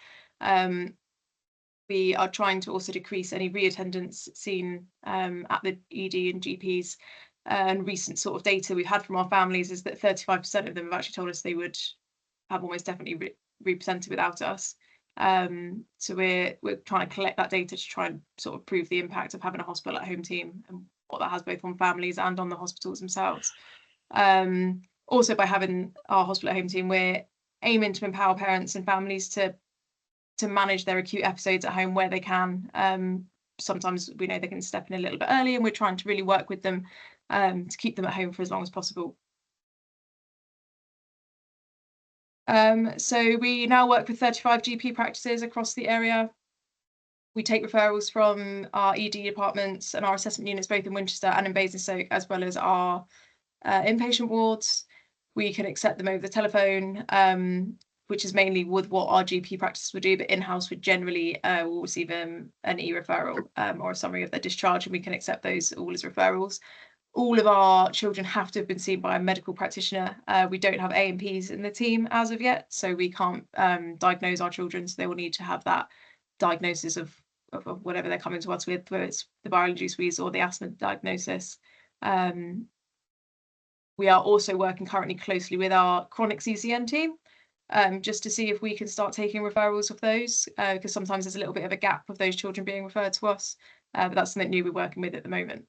We are trying to also decrease any reattendance seen at the ED and GPs. And recent sort of data we've had from our families is that 35% of them have actually told us they would have almost definitely re-presented without us. So we're trying to collect that data to try and sort of prove the impact of having a hospital at home team and what that has both on families and on the hospitals themselves. Also, by having our hospital at home team, we're aiming to empower parents and families to manage their acute episodes at home where they can. Sometimes we know they can step in a little bit early, and we're trying to really work with them to keep them at home for as long as possible. So we now work with 35 GP practices across the area. We take referrals from our ED departments and our assessment units, both in Winchester and in Basingstoke, as well as our inpatient wards. We can accept them over the telephone, which is mainly with what our GP practice would do, but in-house would generally will receive an e-referral or a summary of their discharge, and we can accept those all as referrals. All of our children have to have been seen by a medical practitioner. We don't have A&Ps in the team as of yet, so we can't diagnose our children, so they will need to have that diagnosis of whatever they're coming to us with, whether it's the viral induced wheeze or the asthma diagnosis. We are also working currently closely with our chronic CCN team, just to see if we can start taking referrals of those, because sometimes there's a little bit of a gap of those children being referred to us, but that's something new we're working with at the moment.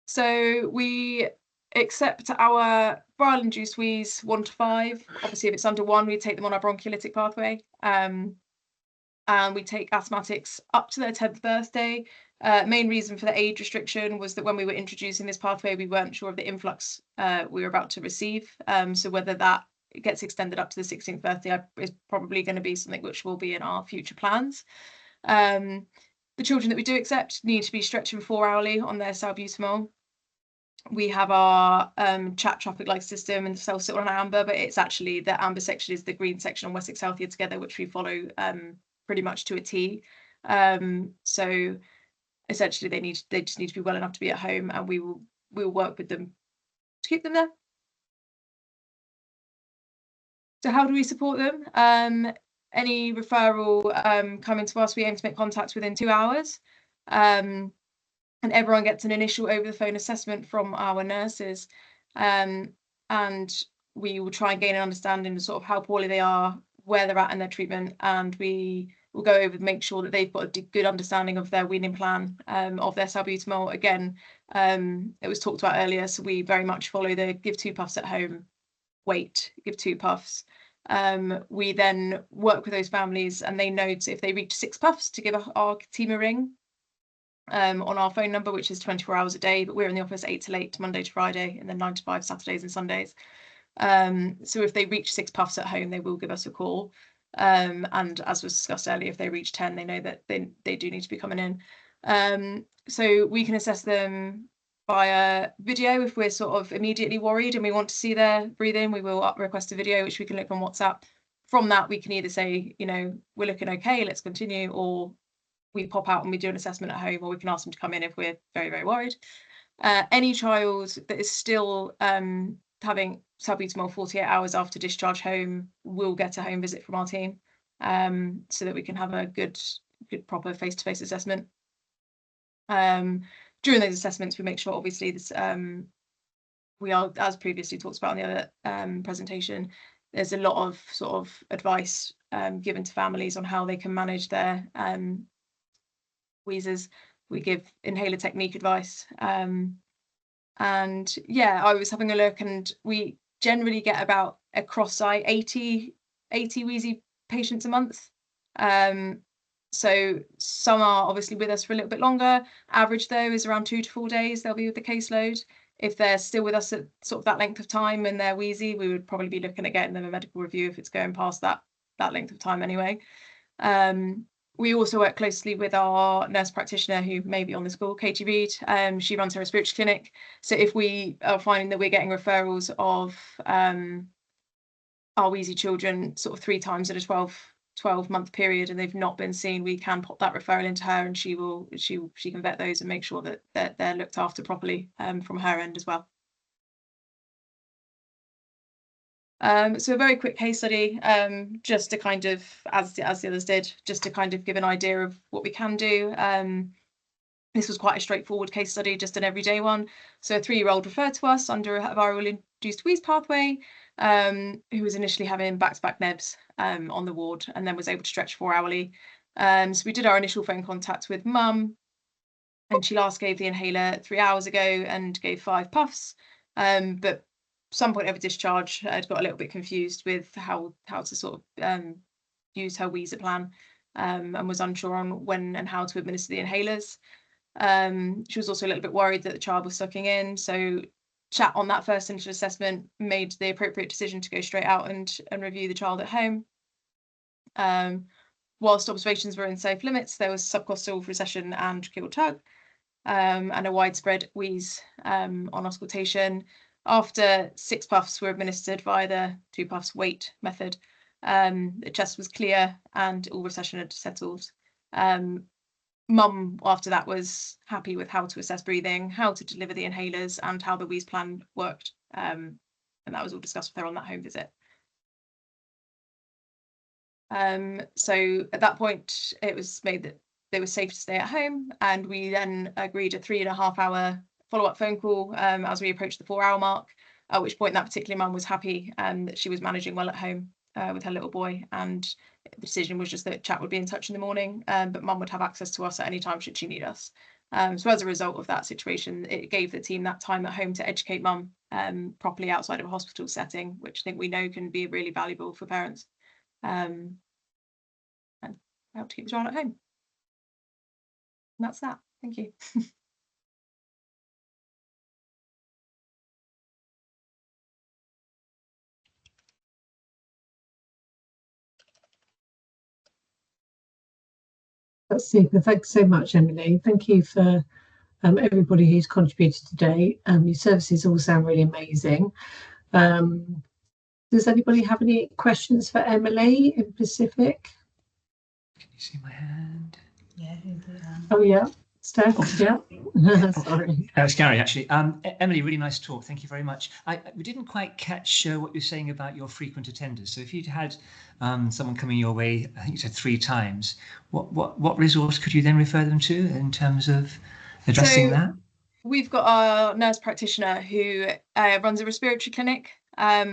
So we accept our viral induced wheeze 1 to 5. Obviously, if it's under 1, we take them on our broncholytic pathway. And we take asthmatics up to their 10th birthday. Main reason for the age restriction was that when we were introducing this pathway, we weren't sure of the influx we were about to receive. So whether that gets extended up to the 16th birthday is probably going to be something which will be in our future plans. The children that we do accept need to be stretching 4-hourly on their salbutamol. We have our chat traffic light system and self-sit on amber, but it's actually the amber section is the green section on Wessex Healthier Together, which we follow pretty much to a T. So essentially they just need to be well enough to be at home, and we will work with them to keep them there. So how do we support them? Any referral coming to us, we aim to make contact within 2 hours. And everyone gets an initial over the phone assessment from our nurses, and we will try and gain an understanding of sort of how poorly they are, where they're at in their treatment, and we will go over and make sure that they've got a good understanding of their weaning plan, of their salbutamol. Again, it was talked about earlier, so we very much follow the give 2 puffs at home, wait, give 2 puffs. We then work with those families, and they know if they reach 6 puffs to give our team a ring on our phone number, which is 24 hours a day, but we're in the office 8 till 8 Monday to Friday, and then 9 to 5 Saturdays and Sundays. So if they reach 6 puffs at home, they will give us a call. And as was discussed earlier, if they reach 10, they know that they do need to be coming in. So we can assess them via video. If we're sort of immediately worried and we want to see their breathing, we will request a video, which we can look on WhatsApp. From that, we can either say, you know, we're looking okay, let's continue, or we pop out and we do an assessment at home, or we can ask them to come in if we're very, very worried. Any child that is still having salbutamol 48 hours after discharge home will get a home visit from our team, so that we can have a good proper face-to-face assessment. During those assessments, we make sure, obviously, this we are, as previously talked about in the other presentation, there's a lot of sort of advice given to families on how they can manage their wheezes. We give inhaler technique advice, and yeah, I was having a look, and we generally get about across site 80 wheezy patients a month. So some are obviously with us for a little bit longer. Average though is around 2 to 4 days they'll be with the caseload. If they're still with us at sort of that length of time and they're wheezy, we would probably be looking at getting them a medical review if it's going past that length of time anyway. We also work closely with our nurse practitioner, who may be on this call, Katie Reed. She runs her respiratory clinic. So if we are finding that we're getting referrals of our wheezy children sort of 3 times in a 12-month period and they've not been seen, we can pop that referral into her, and she can vet those and make sure that they're looked after properly from her end as well. So a very quick case study, just to kind of, as the others did, just to kind of give an idea of what we can do. This was quite a straightforward case study, just an everyday one. So a 3-year-old referred to us under a viral induced wheeze pathway, who was initially having back-to-back nebs on the ward, and then was able to stretch 4-hourly. So we did our initial phone contact with mum, and she last gave the inhaler 3 hours ago and gave 5 puffs, but some point over discharge I'd got a little bit confused with how to sort of use her wheezer plan, and was unsure on when and how to administer the inhalers. She was also a little bit worried that the child was sucking in, so chat on that first initial assessment made the appropriate decision to go straight out and review the child at home. Whilst observations were in safe limits, there was subcostal recession and tracheal tug, and a widespread wheeze on auscultation. After 6 puffs were administered via the 2 puffs wait method, the chest was clear and all recession had settled. Mum, after that, was happy with how to assess breathing, how to deliver the inhalers, and how the wheeze plan worked. And that was all discussed with her on that home visit. So at that point, it was made that they were safe to stay at home, and we then agreed a 3.5-hour follow-up phone call as we approached the 4-hour mark, at which point that particular mum was happy that she was managing well at home with her little boy, and the decision was just that chat would be in touch in the morning, but mum would have access to us at any time should she need us. So as a result of that situation, it gave the team that time at home to educate mum properly outside of a hospital setting, which I think we know can be really valuable for parents, and help to keep the child at home. And that's that. Thank you. That's super. Thanks so much, Emily. Thank you for everybody who's contributed today. Your services all sound really amazing. Does anybody have any questions for Emily in Pacific? Can you see my hand? Yeah. Oh yeah, Steph. Yeah. Sorry. It's Gary, actually. Emily, really nice talk. Thank you very much. We didn't quite catch what you're saying about your frequent attenders. So if you'd had someone coming your way, I think you said 3 times, what resource could you then refer them to in terms of addressing that? We've got our nurse practitioner who runs a respiratory clinic at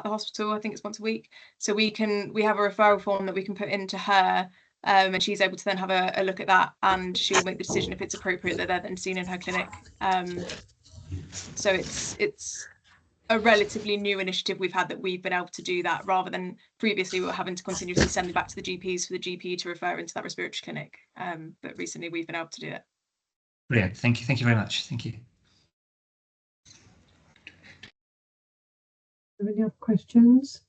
the hospital. I think it's once a week. So we have a referral form that we can put into her, and she's able to then have a look at that, and she'll make the decision if it's appropriate that they're then seen in her clinic. So it's a relatively new initiative we've had, that we've been able to do that, rather than previously we were having to continuously send it back to the GPs for the GP to refer into that respiratory clinic. But recently we've been able to do it. Brilliant. Thank you. Thank you very much. Thank you. Are there any other questions?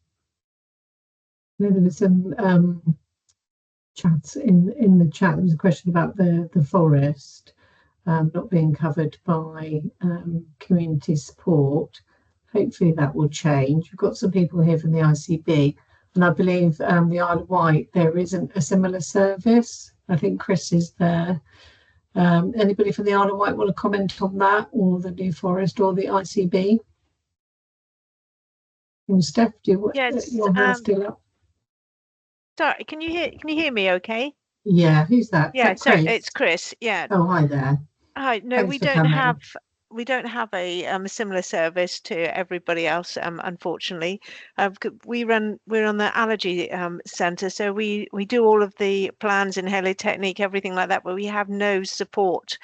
I know there was some chats in the chat. There was a question about the forest not being covered by community support. Hopefully that will change. We've got some people here from the ICB, and I believe the Isle of Wight, there isn't a similar service. I think Chris is there. Anybody from the Isle of Wight want to comment on that, or the New Forest, or the ICB? And Steph, do you Yes, your hand still up? Sorry, can you hear me okay? Yeah, who's that? Yeah, Is that Chris? it's Chris. Yeah. Oh, hi there. Hi. No, Thanks we for don't coming. have a similar service to everybody else, unfortunately. We're on the allergy centre, so we do all of the plans, inhaler technique, everything like that, but we have no support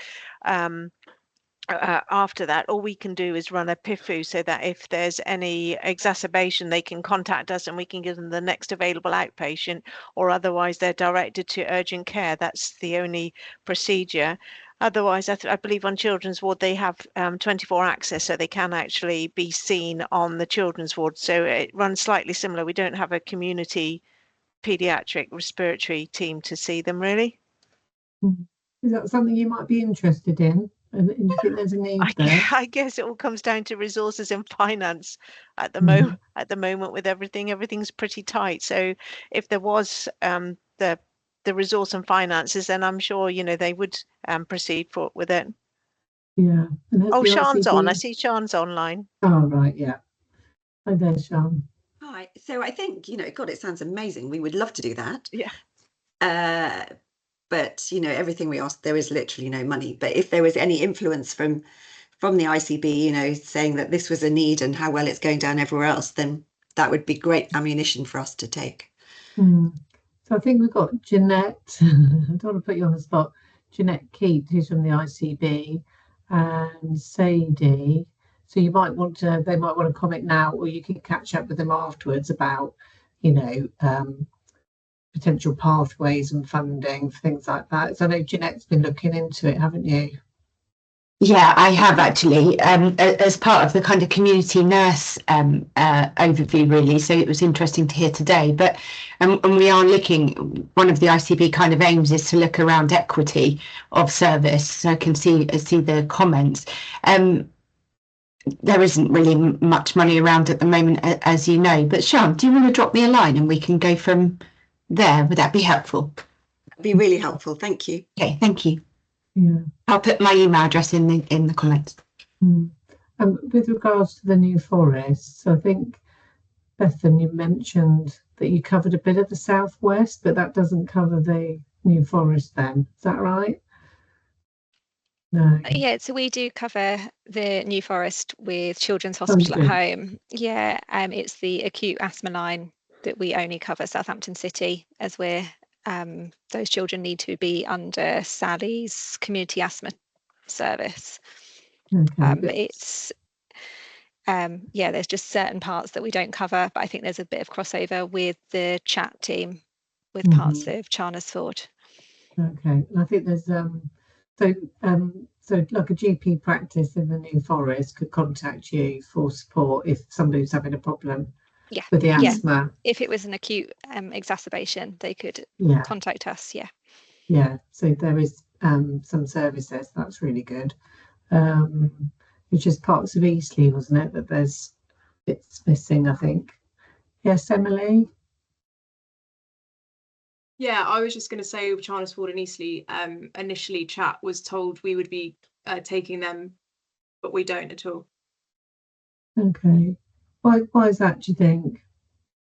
after that. All we can do is run a PIFU, so that if there's any exacerbation, they can contact us and we can give them the next available outpatient, or otherwise they're directed to urgent care. That's the only procedure. Otherwise, I believe on children's ward they have 24 access, so they can actually be seen on the children's ward. So it runs slightly similar. We don't have a community paediatric respiratory team to see them, really. Is that something you might be interested in? And do you think there's a need there? I guess it all comes down to resources and finance at the moment with everything. Everything's pretty tight. So if there was the resource and finances, then I'm sure they would proceed with it. Yeah. Oh, Sian's on. I see Sian's online. Oh, right. Yeah. Hi there, Sian. Hi. So I think, God, it sounds amazing. We would love to do that. Yeah. But, everything we ask, there is literally no money. But if there was any influence from the ICB, saying that this was a need and how well it's going down everywhere else, then that would be great ammunition for us to take. So I think we've got Jeanette, I don't want to put you on the spot, Jeanette Keat, who's from the ICB, and Sadie. So they might want to comment now, or you can catch up with them afterwards about, potential pathways and funding for things like that. So I know Jeanette's been looking into it, haven't you? Yeah, I have actually, as part of the kind of community nurse overview, really. So it was interesting to hear today. But and we are looking. One of the ICB kind of aims is to look around equity of service. So I can see the comments. There isn't really much money around at the moment, as you know. But Sian, do you want to drop me a line and we can go from there? Would that be helpful? That'd be really helpful. Thank you. Okay, thank you. Yeah. I'll put my email address in the comments. With regards to the New Forest, I think, Bethan, you mentioned that you covered a bit of the southwest, but that doesn't cover the New Forest then. Is that right? No. Yeah, so we do cover the New Forest with Children's Hospital at Home. Yeah, it's the acute asthma line that we only cover Southampton City, as we're those children need to be under Sally's community asthma service. It's yeah, there's just certain parts that we don't cover, but I think there's a bit of crossover with the chat team with parts of Charnesford. Okay, I think there's so like a GP practice in the New Forest could contact you for support if somebody's having a problem with the asthma. If it was an acute exacerbation, they could contact us. Yeah, so there is some services. That's really good. It's just parts of Eastleigh, wasn't it, that there's bits missing, I think. Yes, Emily? Yeah, I was just going to say with Charnesford and Eastleigh, initially chat was told we would be taking them, but we don't at all. Okay. Why is that, do you think?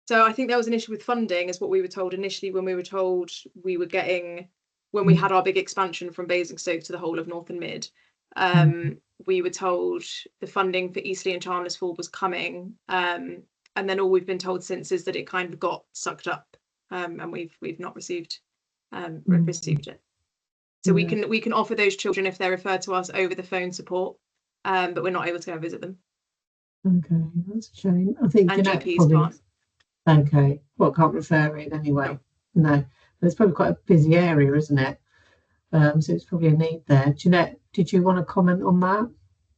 So I think there was an issue with funding, is what we were told initially when we were told we were getting, when we had our big expansion from Basingstoke to the whole of North and Mid. We were told the funding for Eastleigh and Charnesford was coming. And then all we've been told since is that it kind of got sucked up. And we've not received it. So we can offer those children, if they're referred to us, over the phone support, but we're not able to go visit them. Okay, that's a shame. I think GPs can't. Okay, well, can't refer in anyway. No, but it's probably quite a busy area, isn't it? So it's probably a need there. Jeanette, did you want to comment on that?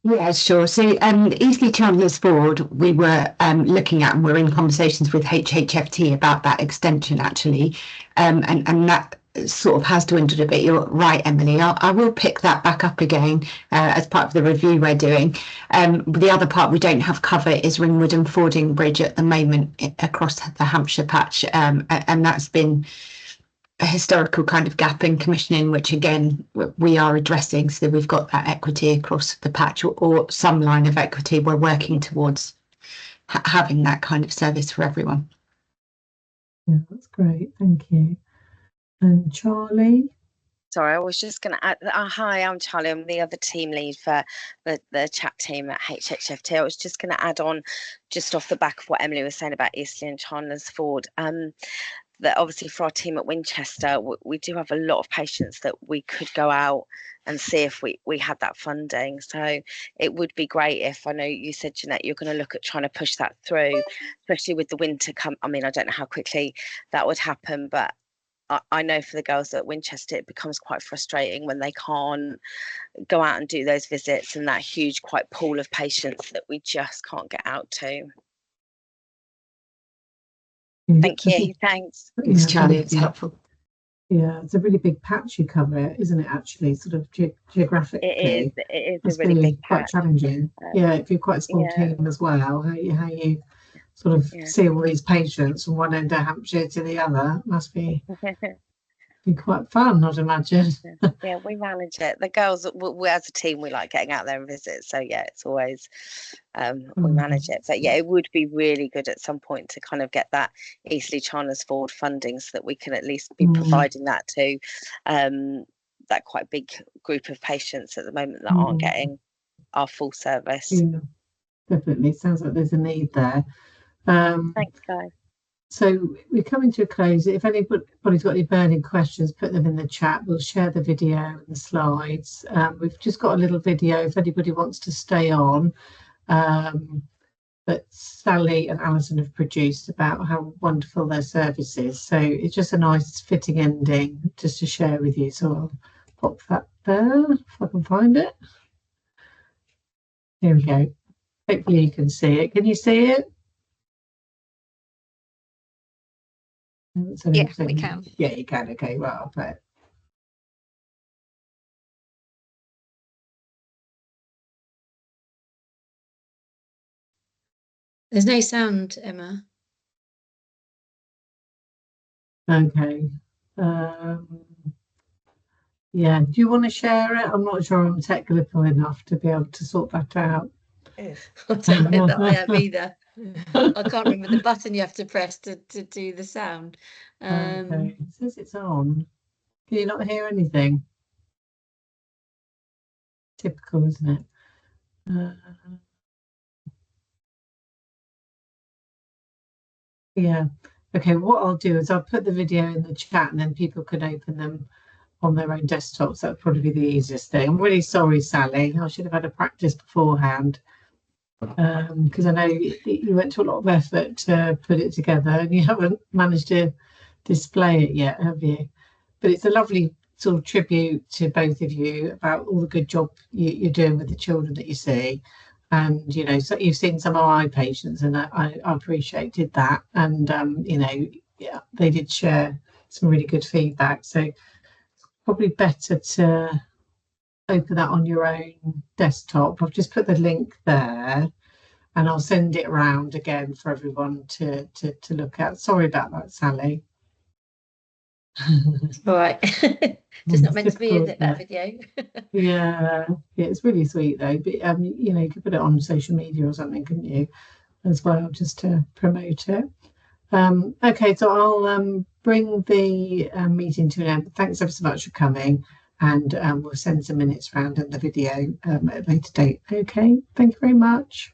Yeah, sure. So Eastleigh Chandlersford, we were looking at, and we're in conversations with HHFT about that extension actually, and that sort of has dwindled a bit. You're right, Emily. I will pick that back up again as part of the review we're doing. The other part we don't have cover is Ringwood and Fording Bridge at the moment across the Hampshire patch, and that's been a historical kind of gap in commissioning, which again we are addressing. So we've got that equity across the patch, or some line of equity. We're working towards having that kind of service for everyone. Yeah, that's great. Thank you. And Charlie? Sorry, I was just going to add. Hi, I'm Charlie. I'm the other team lead for the chat team at HHFT. I was just going to add on, just off the back of what Emily was saying about Eastleigh and Charnesford. That obviously for our team at Winchester, we do have a lot of patients that we could go out and see if we had that funding. So it would be great if, I know you said, Jeanette, you're going to look at trying to push that through, especially with the winter come. I mean, I don't know how quickly that would happen, but I know for the girls at Winchester, it becomes quite frustrating when they can't go out and do those visits, and that huge quite pool of patients that we just can't get out to. Thank you. Thanks. Thanks, Charlie. It's helpful. Yeah, it's a really big patch you cover, isn't it? Actually, sort of geographically, it is a really big quite patch. Challenging. Yeah, if you're quite a small team as well, how you sort of see all these patients from one end of Hampshire to the other must be quite fun, I'd imagine. Yeah, we manage it. The girls, we as a team, we like getting out there and visit. So yeah, it's always we manage it. But yeah, it would be really good at some point to kind of get that Eastleigh Charnesford funding, so that we can at least be providing that to that quite big group of patients at the moment that aren't getting our full service. Yeah, definitely. Sounds like there's a need there. Thanks, guys. So we're coming to a close. If anybody's got any burning questions, put them in the chat. We'll share the video and the slides. We've just got a little video if anybody wants to stay on, that Sally and Alison have produced about how wonderful their service is. So it's just a nice fitting ending just to share with you. So I'll pop that there if I can find it. Here we go. Hopefully you can see it. Can you see it? Yeah, we can. Yeah, you can. Okay, well, I'll play it. There's no sound, Emma. Okay. Yeah, do you want to share it? I'm not sure I'm technical enough to be able to sort that out. I don't know that I have either. I can't remember the button you have to press to do the sound. Okay, it says it's on. Can you not hear anything? Typical, isn't it? Yeah. Okay, what I'll do is I'll put the video in the chat and then people can open them on their own desktops. That would probably be the easiest thing. I'm really sorry, Sally. I should have had a practice beforehand. Because I know you went to a lot of effort to put it together and you haven't managed to display it yet, have you? But it's a lovely sort of tribute to both of you about all the good job you're doing with the children that you see. And, you know, so you've seen some of my patients and I appreciated that. And, you know, yeah, they did share some really good feedback. So probably better to open that on your own desktop. I've just put the link there. And I'll send it around again for everyone to look at. Sorry about that, Sally. All right. Just not meant to be, is it, that video? Yeah, it's really sweet though. But you know, you could put it on social media or something, couldn't you, as well, just to promote it. Okay, so I'll bring the meeting to an end. Thanks ever so much for coming, and we'll send some minutes around in the video at a later date. Okay, thank you very much.